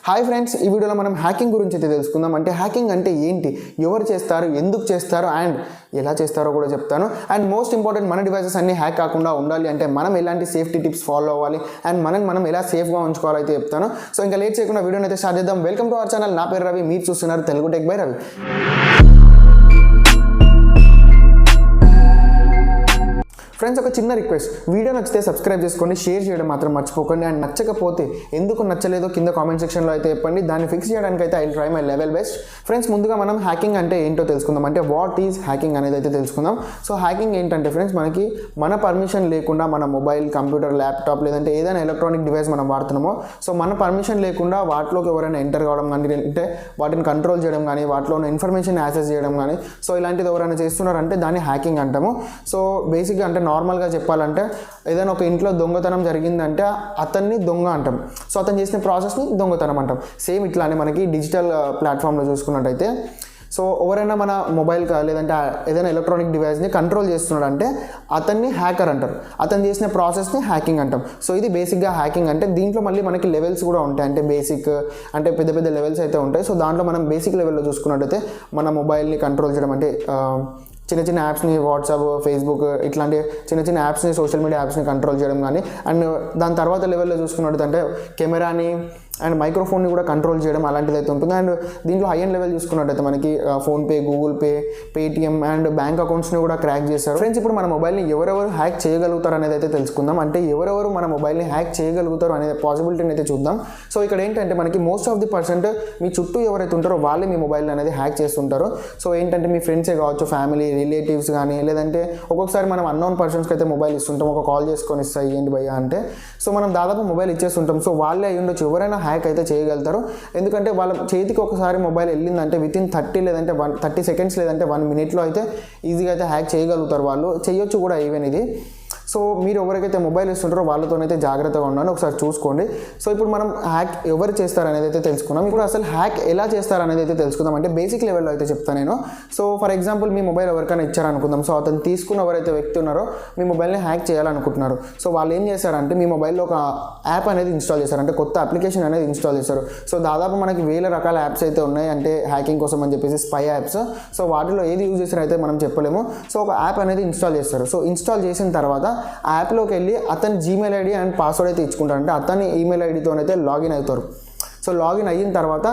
Hi friends, ఈ వీడియోలో మనం హ్యాకింగ్ గురించి అయితే తెలుసుకుందాం. అంటే హ్యాకింగ్ అంటే ఏంటి, ఎవరు చేస్తారు, ఎందుకు చేస్తారు అండ్ ఎలా చేస్తారో కూడా చెప్తాను. అండ్ మోస్ట్ ఇంపార్టెంట్, మన డివైసెస్ అన్ని హ్యాక్ కాకుండా ఉండాలి అంటే మనం ఎలాంటి సేఫ్టీ టిప్స్ ఫాలో అవ్వాలి అండ్ మనం ఎలా సేఫ్గా ఉంచుకోవాలో అయితే చెప్తాను. సో ఇంకా లేట్ చేయకుండా వీడియోని అయితే స్టార్ట్ చేద్దాం. Welcome to our channel. నా పేరు రవి, మీరు చూస్తున్నారు Telugu tech by Ravi. Friends, ఒక చిన్న రిక్వెస్ట్, వీడియో నచ్చితే సబ్స్క్రైబ్ చేసుకోండి, షేర్ చేయడం మాత్రం మర్చిపోకండి. అండ్ నచ్చకపోతే ఎందుకు నచ్చలేదో కింద కామెంట్ సెక్షన్లో అయితే చెప్పండి. దాన్ని ఫిక్స్ చేయడానికి అయితే I try my level best. Friends, ముందుగా మనం హ్యాకింగ్ అంటే ఏంటో తెలుసుకుందాం. అంటే వాట్ ఈజ్ హ్యాకింగ్ అనేది అయితే తెలుసుకుందాం. సో హ్యాకింగ్ ఏంటంటే ఫ్రెండ్స్, మనకి మన పర్మిషన్ లేకుండా మన మొబైల్, కంప్యూటర్, ల్యాప్టాప్ లేదంటే ఏదైనా ఎలక్ట్రానిక్ డివైస్ మనం వాడుతున్నామో, సో మన పర్మిషన్ లేకుండా వాటిలోకి ఎవరైనా ఎంటర్ కావడం కానీ, అంటే వాటిని కంట్రోల్ చేయడం కానీ, వాటిలో ఉన్న ఇన్ఫర్మేషన్ యాక్సెస్ చేయడం కానీ, సో ఇలాంటిది ఎవరైనా చేస్తున్నారంటే దాన్ని హ్యాకింగ్ అంటాము. సో బేసిక్గా అంటే నార్మల్గా చెప్పాలంటే ఏదైనా ఒక ఇంట్లో దొంగతనం జరిగిందంటే అతన్ని దొంగ అంటాం. సో అతను చేసిన ప్రాసెస్ని దొంగతనం అంటాం. సేమ్ ఇట్లానే మనకి డిజిటల్ ప్లాట్ఫామ్లో చూసుకున్నట్టయితే, సో ఎవరైనా మన మొబైల్ లేదంటే ఏదైనా ఎలక్ట్రానిక్ డివైస్ని కంట్రోల్ చేస్తున్నాడు అంటే అతన్ని హ్యాకర్ అంటారు. అతను చేసిన ప్రాసెస్ని హ్యాకింగ్ అంటాం. సో ఇది బేసిక్గా హ్యాకింగ్ అంటే. దీంట్లో మళ్ళీ మనకి లెవెల్స్ కూడా ఉంటాయి. అంటే బేసిక్ అంటే పెద్ద పెద్ద లెవెల్స్ అయితే ఉంటాయి. సో దాంట్లో మనం బేసిక్ లెవెల్లో చూసుకున్నట్టయితే మన మొబైల్ని కంట్రోల్ చేయడం అంటే చిన్న చిన్న యాప్స్ని, వాట్సాప్, ఫేస్బుక్ ఇట్లాంటి చిన్న చిన్న యాప్స్ని, సోషల్ మీడియా యాప్స్ని కంట్రోల్ చేయడం కానీ, అండ్ దాని తర్వాత లెవెల్లో చూసుకున్నట్టయితే కెమెరాని అండ్ మైక్రోఫోన్ని కూడా కంట్రోల్ చేయడం అలాంటిది అయితే ఉంటుంది. అండ్ దీంట్లో హై అండ్ లెవెల్ చూసుకున్నట్టయితే మనకి PhonePe, Google Pay, Paytm and bank అకౌంట్స్ని కూడా క్రాక్ చేస్తారు. ఫ్రెండ్స్, ఇప్పుడు మన మొబైల్ని ఎవరెవరు హ్యాక్ చేయగలుగుతారు అనేది అయితే తెలుసుకుందాం. అంటే ఎవరెవరు మన మొబైల్ని హ్యాక్ చేయగలుగుతారు అనేది పాసిబిలిటీని అయితే చూద్దాం. సో ఇక్కడ ఏంటంటే మనకి మోస్ట్ ఆఫ్ ది పర్సెంట్ మీ చుట్టూ ఎవరైతే ఉంటారో వాళ్ళే మీ మొబైల్ అనేది హ్యాక్ చేస్తుంటారు. సో ఏంటంటే మీ ఫ్రెండ్సే కావచ్చు, ఫ్యామిలీ, రిలేటివ్స్ కానీ, లేదంటే ఒక్కొక్కసారి మనం అన్నోన్ పర్సన్స్కి అయితే మొబైల్ ఇస్తుంటాం. ఒక కాల్ చేసుకొని ఇస్తాయి ఏంటి భయ్యా అంటే, సో మనం దాదాపు మొబైల్ ఇచ్చేస్తుంటాం. సో వాళ్ళే అయ్యి ఉండొచ్చు, ఎవరైనా హ్యాక్ అయితే చేయగలుగుతారు. ఎందుకంటే వాళ్ళ చేతికి ఒకసారి మొబైల్ వెళ్ళిందంటే వితిన్ 30 సెకండ్స్ లేదంటే 1 మినిట్లో అయితే ఈజీగా అయితే హ్యాక్ చేయగలుగుతారు. వాళ్ళు చేయొచ్చు కూడా ఈవెన్ ఇది. సో మీరు ఎవరికైతే మొబైల్ ఇస్తుంటారో వాళ్ళతోనైతే జాగ్రత్తగా ఉన్నాను, ఒకసారి చూసుకోండి. సో ఇప్పుడు మనం హ్యాక్ ఎవరు చేస్తారనేది అయితే తెలుసుకున్నాం. ఇప్పుడు అసలు హ్యాక్ ఎలా చేస్తారనేది అయితే తెలుసుకుందాం. అంటే బేసిక్ లెవెల్లో అయితే చెప్తాను నేను. So for example, me mobile ఎవరికైనా ఇచ్చారనుకుందాం. సో అతను తీసుకున్న ఎవరైతే వ్యక్తి ఉన్నారో మీ మొబైల్ని హ్యాక్ చేయాలనుకుంటున్నారు. సో వాళ్ళు ఏం చేశారంటే మీ మొబైల్లో ఒక యాప్ అనేది ఇన్స్టాల్ చేశారు. అంటే కొత్త అప్లికేషన్ అనేది ఇన్స్టాల్ చేశారు. సో దాదాపు మనకి 1000 రకాల యాప్స్ అయితే ఉన్నాయి, అంటే హ్యాకింగ్ కోసం అని చెప్పేసి స్పై యాప్స్. సో వాటిలో ఏది యూజ్ చేసినా అయితే మనం చెప్పలేము. సో ఒక యాప్ అనేది ఇన్స్టాల్ చేస్తారు. సో ఇన్స్టాల్ చేసిన తర్వాత ఆ యాప్లోకి వెళ్ళి అతని జీమెయిల్ ఐడి అండ్ పాస్వర్డ్ అయితే ఇచ్చుకుంటారు. అంటే అతని ఈమెయిల్ ఐడితోనైతే లాగిన్ అవుతారు. సో లాగిన్ అయిన తర్వాత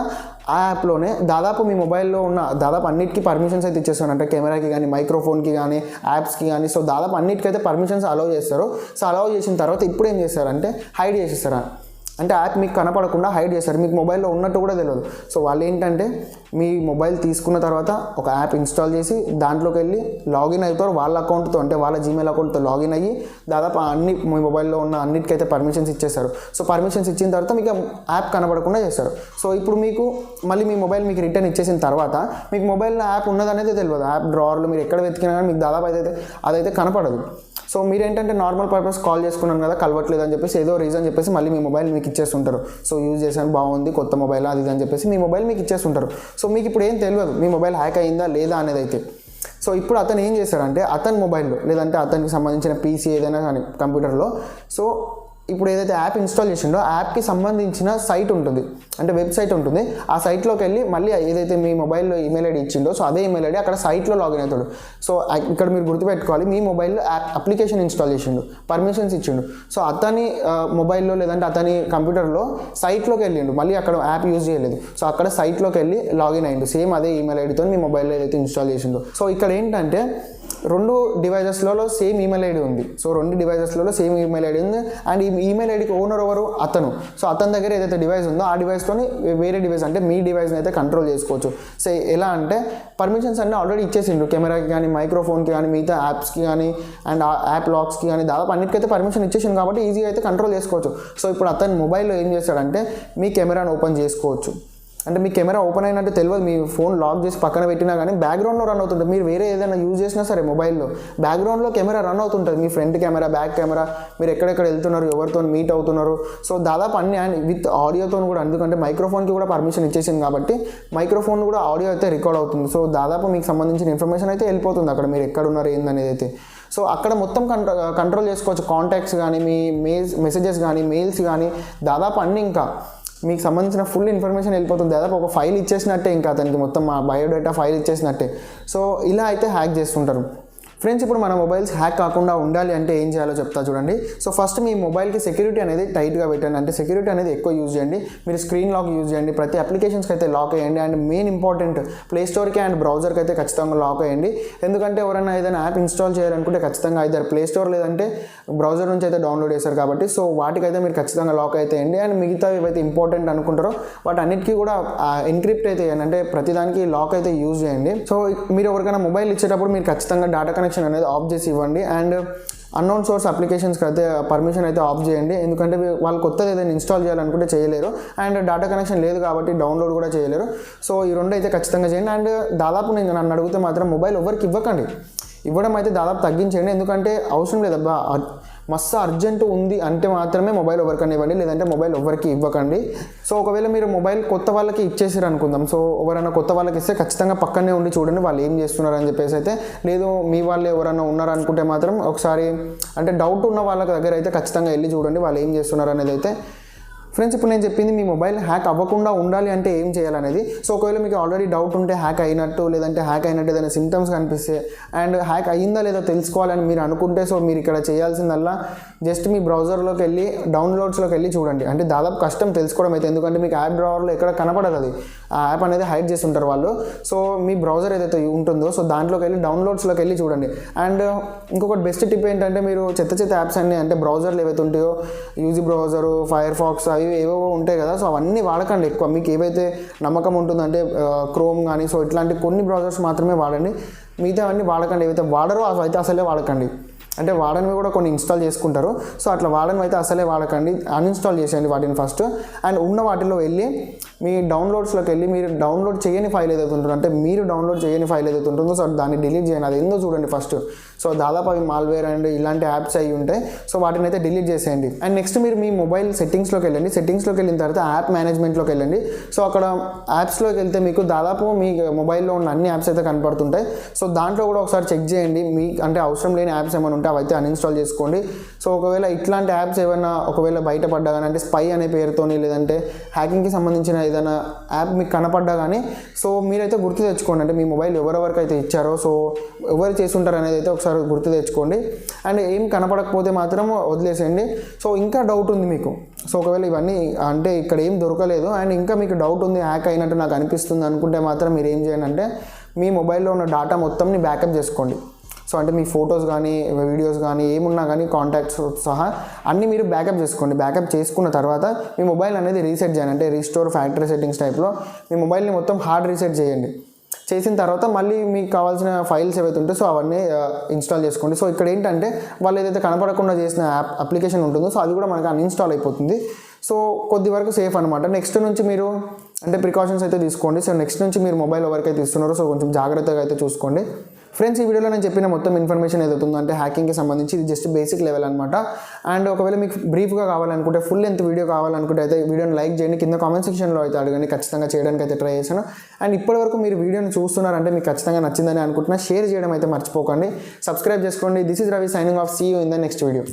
ఆ యాప్లోనే దాదాపు మీ మొబైల్లో ఉన్న దాదాపు అన్నిటికీ పర్మిషన్స్ అయితే ఇచ్చేస్తారు. అంటే కెమెరాకి కానీ, మైక్రోఫోన్కి కానీ, యాప్స్కి కానీ, సో దాదాపు అన్నిటికైతే పర్మిషన్స్ అలౌ చేస్తారు. సో అలౌ చేసిన తర్వాత ఇప్పుడు ఏం చేస్తారంటే హైడ్ చేసేస్తారు. అంటే యాప్ మీకు కనపడకుండా హైడ్ చేస్తారు, మీకు మొబైల్లో ఉన్నట్టు కూడా తెలియదు. సో వాళ్ళు ఏంటంటే మీ మొబైల్ తీసుకున్న తర్వాత ఒక యాప్ ఇన్స్టాల్ చేసి దాంట్లోకి వెళ్ళి లాగిన్ అవుతారు వాళ్ళ అకౌంట్తో, అంటే వాళ్ళ జీమెయిల్ అకౌంట్తో లాగిన్ అయ్యి దాదాపు అన్ని మీ మొబైల్లో ఉన్న అన్నిటికైతే పర్మిషన్స్ ఇచ్చేస్తారు. సో పర్మిషన్స్ ఇచ్చిన తర్వాత మీకు యాప్ కనపడకుండా చేస్తారు. సో ఇప్పుడు మీకు మళ్ళీ మీ మొబైల్ మీకు రిటర్న్ ఇచ్చేసిన తర్వాత మీకు మొబైల్లో యాప్ ఉన్నదనేది తెలియదు. యాప్ డ్రావర్లో మీరు ఎక్కడ వెతికినా కానీ మీకు దాదాపు అదైతే కనపడదు. సో మీరేంటంటే నార్మల్ పర్పస్ కాల్ చేసుకున్నాను కదా, కలవట్లేదు అని చెప్పేసి ఏదో రీజన్ చెప్పేసి మళ్ళీ మీ మొబైల్ మీకు ఇచ్చేస్తుంటారు. సో యూజ్ చేశాను, బాగుంది, కొత్త మొబైల్ అది అని చెప్పేసి మీ మొబైల్ మీకు ఇచ్చేస్తుంటారు. సో మీకు ఇప్పుడు ఏం తెలియదు మీ మొబైల్ హ్యాక్ అయిందా లేదా అనేది అయితే. సో ఇప్పుడు అతను ఏం చేశాడంటే అతని మొబైల్లో లేదంటే అతనికి సంబంధించిన పీసీ ఏదైనా కానీ కంప్యూటర్లో, సో ఇప్పుడు ఏదైతే యాప్ ఇన్స్టాల్ చేసిండో ఆ యాప్కి సంబంధించిన సైట్ ఉంటుంది, అంటే వెబ్సైట్ ఉంటుంది. ఆ సైట్లోకి వెళ్ళి మళ్ళీ ఏదైతే మీ మొబైల్లో ఈమెయిల్ ఐడి ఇచ్చిండో సో అదే ఈమెయిల్ ఐడి అక్కడ సైట్లో లాగిన్ అవుతాడు. సో ఇక్కడ మీరు గుర్తుపెట్టుకోవాలి, మీ మొబైల్లో అప్లికేషన్ ఇన్స్టాల్ చేసిండు, పర్మిషన్స్ ఇచ్చిండు. సో అతని మొబైల్లో లేదంటే అతని కంప్యూటర్లో సైట్లోకి వెళ్ళిండు, మళ్ళీ అక్కడ యాప్ యూజ్ చేయలేదు. సో అక్కడ సైట్లోకి వెళ్ళి లాగిన్ అయ్యిండు సేమ్ అదే ఈమెయిల్ ఐడితో మీ మొబైల్లో ఏదైతే ఇన్స్టాల్ చేసిండో. సో ఇక్కడ ఏంటంటే 2 డివైజెస్లలో సేమ్ ఈమెయిల్ ఐడి ఉంది. సో 2 డివైజెస్లలో సేమ్ ఈమెయిల్ ఐడి ఉంది. అండ్ ఈ ఈమెయిల్ ఐడికి ఓనర్ ఎవరు? అతను. సో అతని దగ్గర ఏదైతే డివైస్ ఉందో ఆ డివైస్తోని వేరే డివైస్ అంటే మీ డివైస్ని అయితే కంట్రోల్ చేసుకోవచ్చు. సో ఎలా అంటే పర్మిషన్స్ అన్నీ ఆల్రెడీ ఇచ్చేసిండు, కెమెరాకి కానీ, మైక్రోఫోన్కి కానీ, మిగతా యాప్స్కి కానీ అండ్ యాప్ లాక్స్కి కానీ దాదాపు అన్నిటికైతే పర్మిషన్ ఇచ్చేసిండు కాబట్టి ఈజీగా అయితే కంట్రోల్ చేసుకోవచ్చు. సో ఇప్పుడు అతని మొబైల్లో ఏం చేస్తాడంటే మీ కెమెరాను ఓపెన్ చేసుకోవచ్చు. అంటే మీ కెమెరా ఓపెన్ అయినట్టు తెలియదు, మీ ఫోన్ లాక్ చేసి పక్కన పెట్టినా కానీ బ్యాక్గ్రౌండ్లో రన్ అవుతుంటుంది. మీరు వేరే ఏదైనా యూజ్ చేసినా సరే మొబైల్లో బ్యాక్గ్రౌండ్లో కెమెరా రన్ అవుతుంటుంది. మీ ఫ్రంట్ కెమెరా, బ్యాక్ కెమెరా, మీరు ఎక్కడెక్కడ వెళ్తున్నారు, ఎవరితో మీట్ అవుతున్నారు, సో దాదాపు అన్ని అండ్ విత్ ఆడియోతో కూడా, ఎందుకంటే మైక్రోఫోన్కి కూడా పర్మిషన్ ఇచ్చేసింది కాబట్టి మైక్రోఫోన్ కూడా ఆడియో అయితే రికార్డ్ అవుతుంది. సో దాదాపు మీకు సంబంధించిన ఇన్ఫర్మేషన్ అయితే వెళ్ళిపోతుంది అక్కడ మీరు ఎక్కడున్నారు ఏందనేది అయితే. సో అక్కడ మొత్తం కంట్రోల్ చేసుకోవచ్చు. కాంటాక్ట్స్ కానీ, మీ మెసేజెస్ కానీ, మెయిల్స్ కానీ, దాదాపు అన్నీ ఇంకా మీకు సంబంధించిన ఫుల్ ఇన్ఫర్మేషన్ వెళ్ళిపోతుంది. దాదాపు ఒక ఫైల్ ఇచ్చేసినట్టే, ఇంకా అతనికి మొత్తం మా బయోడేటా ఫైల్ ఇచ్చేసినట్టే. సో ఇలా అయితే హ్యాక్ చేస్తుంటారు. ఫ్రెండ్స్, ఇప్పుడు మన మొబైల్స్ హ్యాక్ కాకుండా ఉండాలి అంటే ఏం చేయాలో చెప్తా చూడండి. సో ఫస్ట్ మీ మొబైల్కి సెక్యూరిటీ అనేది టైట్గా పెట్టండి. అంటే సెక్యూరిటీ అనేది ఎక్కువ యూజ్ చేయండి. మీరు స్క్రీన్ లాక్ యూజ్ చేయండి, ప్రతి అప్లికేషన్స్కి అయితే లాక్ అయ్యండి. అండ్ మెయిన్ ఇంపార్టెంట్ ప్లే స్టోర్కి అండ్ బ్రౌజర్కి అయితే ఖచ్చితంగా లాక్ అయ్యండి. ఎందుకంటే ఎవరైనా ఏదైనా యాప్ ఇన్స్టాల్ చేయాలనుకుంటే ఖచ్చితంగా అయితే ప్లే స్టోర్ లేదంటే బ్రౌజర్ నుంచి అయితే డౌన్లోడ్ చేస్తారు కాబట్టి సో వాటికైతే మీరు ఖచ్చితంగా లాక్ అయితే వేయండి. అండ్ మిగతా ఏవైతే ఇంపార్టెంట్ అనుకుంటారో వాటి అన్నిటికీ కూడా ఎన్క్రిప్ట్ అయితే చేయండి. అంటే ప్రతిదానికి లాక్ అయితే యూజ్ చేయండి. సో మీరు ఎవరికైనా మొబైల్ ఇచ్చేటప్పుడు మీరు ఖచ్చితంగా డేటా కనెక్షన్ అనేది ఆఫ్ చేసి ఇవ్వండి. అండ్ అన్నోన్ సోర్స్ అప్లికేషన్స్కి అయితే పర్మిషన్ అయితే ఆఫ్ చేయండి. ఎందుకంటే వాళ్ళు కొత్తది ఏదైనా ఇన్స్టాల్ చేయాలనుకుంటే చేయలేరు. అండ్ డేటా కనెక్షన్ లేదు కాబట్టి డౌన్లోడ్ కూడా చేయలేరు. సో ఈ రెండు అయితే ఖచ్చితంగా చేయండి. అండ్ దాదాపు నన్ను అడిగితే మాత్రం మొబైల్ ఎవరికి ఇవ్వకండి. ఇవ్వడం అయితే దాదాపు తగ్గించేయండి. ఎందుకంటే అవసరం లేదబ్బా, మస్తు అర్జెంట్ ఉంది అంటే మాత్రమే మొబైల్ ఎవరికైనా ఇవ్వండి, లేదంటే మొబైల్ ఎవరికి ఇవ్వకండి. సో ఒకవేళ మీరు మొబైల్ కొత్త వాళ్ళకి ఇచ్చేసారు అనుకుందాం. సో ఎవరైనా కొత్త వాళ్ళకి ఇస్తే ఖచ్చితంగా పక్కనే ఉండి చూడండి వాళ్ళు ఏం చేస్తున్నారు అని చెప్పేసి అయితే. లేదు మీ వాళ్ళు ఎవరైనా ఉన్నారు అనుకుంటే మాత్రం ఒకసారి అంటే డౌట్ ఉన్న వాళ్ళ దగ్గర అయితే ఖచ్చితంగా వెళ్ళి చూడండి వాళ్ళు ఏం చేస్తున్నారు అనేది అయితే. ఫ్రెండ్స్, ఇప్పుడు నేను చెప్పింది మీ మొబైల్ హ్యాక్ అవ్వకుండా ఉండాలి అంటే ఏం చేయాలనేది. సో ఒకవేళ మీకు ఆల్రెడీ డౌట్ ఉంటే హ్యాక్ అయినట్టు, లేదంటే హ్యాక్ అయినట్టు ఏదైనా సిమ్టమ్స్ కనిపిస్తే అండ్ హ్యాక్ అయ్యిందా లేదా తెలుసుకోవాలని మీరు అనుకుంటే సో మీరు ఇక్కడ చేయాల్సిందల్లా జస్ట్ మీ బ్రౌజర్లోకి వెళ్ళి డౌన్లోడ్స్లోకి వెళ్ళి చూడండి. అంటే దాదాపు కష్టం తెలుసుకోవడం అయితే, ఎందుకంటే మీకు యాప్ డ్రావర్లో ఎక్కడ కనపడదు అది, ఆ యాప్ అనేది హైడ్ చేసి ఉంటారు వాళ్ళు. సో మీ బ్రౌజర్ ఏదైతే ఉంటుందో సో దాంట్లోకి వెళ్ళి డౌన్లోడ్స్లోకి వెళ్ళి చూడండి. అండ్ ఇంకొకటి బెస్ట్ టిప్ ఏంటంటే మీరు చెత్త యాప్స్ అన్నీ అంటే బ్రౌజర్లు ఏవైతే ఉంటాయో యూజీ బ్రౌజరు, ఫైర్ ఫాక్స్ అవి ఏవేవో ఉంటాయి కదా, సో అవన్నీ వాడకండి ఎక్కువ. మీకు ఏవైతే నమ్మకం ఉంటుందంటే క్రోమ్ కానీ సో ఇట్లాంటి కొన్ని బ్రౌజర్స్ మాత్రమే వాడండి. మిగతా అవన్నీ వాడకండి. ఏవైతే వాడరో అవి అయితే అసలే వాడకండి. అంటే వాడనివి కూడా కొన్ని ఇన్స్టాల్ చేసుకుంటారు. సో అట్లా వాడనివి అయితే అసలే వాడకండి, అన్ఇన్స్టాల్ చేసేయండి వాటిని ఫస్ట్. అండ్ ఉన్న వాటిలో వెళ్ళి మీ డౌన్లోడ్స్లోకి వెళ్ళి మీరు డౌన్లోడ్ చేయని ఫైల్ ఏదైతే ఉంటుందో, అంటే మీరు డౌన్లోడ్ చేయని ఫైల్ ఏదైతే ఉంటుందో సో దాన్ని డిలీట్ చేయండి. అది ఏందో చూడండి ఫస్ట్. సో దాదాపు అవి మాల్వేర్ అండ్ ఇలాంటి యాప్స్ అయి ఉంటాయి. సో వాటిని అయితే డిలీట్ చేసేయండి. అండ్ నెక్స్ట్ మీరు మీ మొబైల్ సెట్టింగ్స్లోకి వెళ్ళండి. సెట్టింగ్స్లోకి వెళ్ళిన తర్వాత యాప్ మేనేజ్మెంట్లోకి వెళ్ళండి. సో అక్కడ యాప్స్లోకి వెళ్తే మీకు దాదాపు మీ మొబైల్లో ఉన్న అన్ని యాప్స్ అయితే కనపడుతుంటాయి. సో దాంట్లో కూడా ఒకసారి చెక్ చేయండి. మీ అంటే అవసరం లేని యాప్స్ ఏమైనా ఉంటే అవైతే అన్ఇన్స్టాల్ చేసుకోండి. సో ఒకవేళ ఇట్లాంటి యాప్స్ ఏమైనా ఒకవేళ బయటపడ్డా కానీ, అంటే స్పై అనే పేరుతోని లేదంటే హ్యాకింగ్కి సంబంధించిన ఏదైనా యాప్ మీకు కనపడ్డా కానీ సో మీరైతే గుర్తు తెచ్చుకోండి. అంటే మీ మొబైల్ ఎవరెవరికైతే ఇచ్చారో సో ఎవరు చేసుంటారు అనేది అయితే ఒకసారి గుర్తు తెచ్చుకోండి. అండ్ ఏం కనపడకపోతే మాత్రం వదిలేసేయండి. సో ఇంకా డౌట్ ఉంది మీకు, సో ఒకవేళ ఇవన్నీ అంటే ఇక్కడ ఏం దొరకలేదు అండ్ ఇంకా మీకు డౌట్ ఉంది హ్యాక్ అయినట్టు నాకు అనిపిస్తుంది అనుకుంటే మాత్రం మీరు ఏం చేయండి అంటే మీ మొబైల్లో ఉన్న డేటా మొత్తంని బ్యాకప్ చేసుకోండి. సో అంటే మీ ఫొటోస్ కానీ వీడియోస్ కానీ ఏమున్నా కానీ కాంటాక్ట్స్ సహా అన్నీ మీరు బ్యాకప్ చేసుకోండి. బ్యాకప్ చేసుకున్న తర్వాత మీ మొబైల్ అనేది రీసెట్ చేయండి. అంటే రీస్టోర్ ఫ్యాక్టరీ సెట్టింగ్స్ టైప్లో మీ మొబైల్ని మొత్తం హార్డ్ రీసెట్ చేయండి. చేసిన తర్వాత మళ్ళీ మీకు కావాల్సిన ఫైల్స్ ఏవైతే ఉంటే సో అవన్నీ ఇన్స్టాల్ చేసుకోండి. సో ఇక్కడ ఏంటంటే వాళ్ళు ఏదైతే కనపడకుండా చేసిన అప్లికేషన్ ఉంటుందో సో అది కూడా మనకు అన్ఇన్స్టాల్ అయిపోతుంది. సో కొద్ది వరకు సేఫ్ అనమాట. నెక్స్ట్ నుంచి మీరు అంటే ప్రికాషన్స్ అయితే తీసుకోండి. సో నెక్స్ట్ నుంచి మీరు మొబైల్ ఎవరికైతే ఇస్తున్నారో సో కొంచెం జాగ్రత్తగా అయితే చూసుకోండి. ఫ్రెండ్స్, ఈ వీడియోలో నేను చెప్పిన మొత్తం ఇన్ఫర్మేషన్ ఏదైతే ఉందో అంటే హ్యాకింగ్కి సంబంధించి ఇది జస్ట్ బేసిక్ లెవెల్ అనమాట. అండ్ ఒకవేళ మీకు బ్రీఫ్గా కావాలనుకుంటే ఫుల్ లెంత్ వీడియో కావాలనుకుంటే అయితే వీడియోని లైక్ చేయండి, కింద కామెంట్ సెక్షన్లో అయితే అడగండి, ఖచ్చితంగా చేయడానికి అయితే ట్రై చేశాను. అండ్ ఇప్పటివరకు మీరు వీడియోని చూస్తున్నారంటే మీకు ఖచ్చితంగా నచ్చిందని అనుకుంటున్నా. షేర్ చేయడం అయితే మర్చిపోకండి, సబ్స్క్రైబ్ చేసుకోండి. This is Ravi signing off. See you in the next video.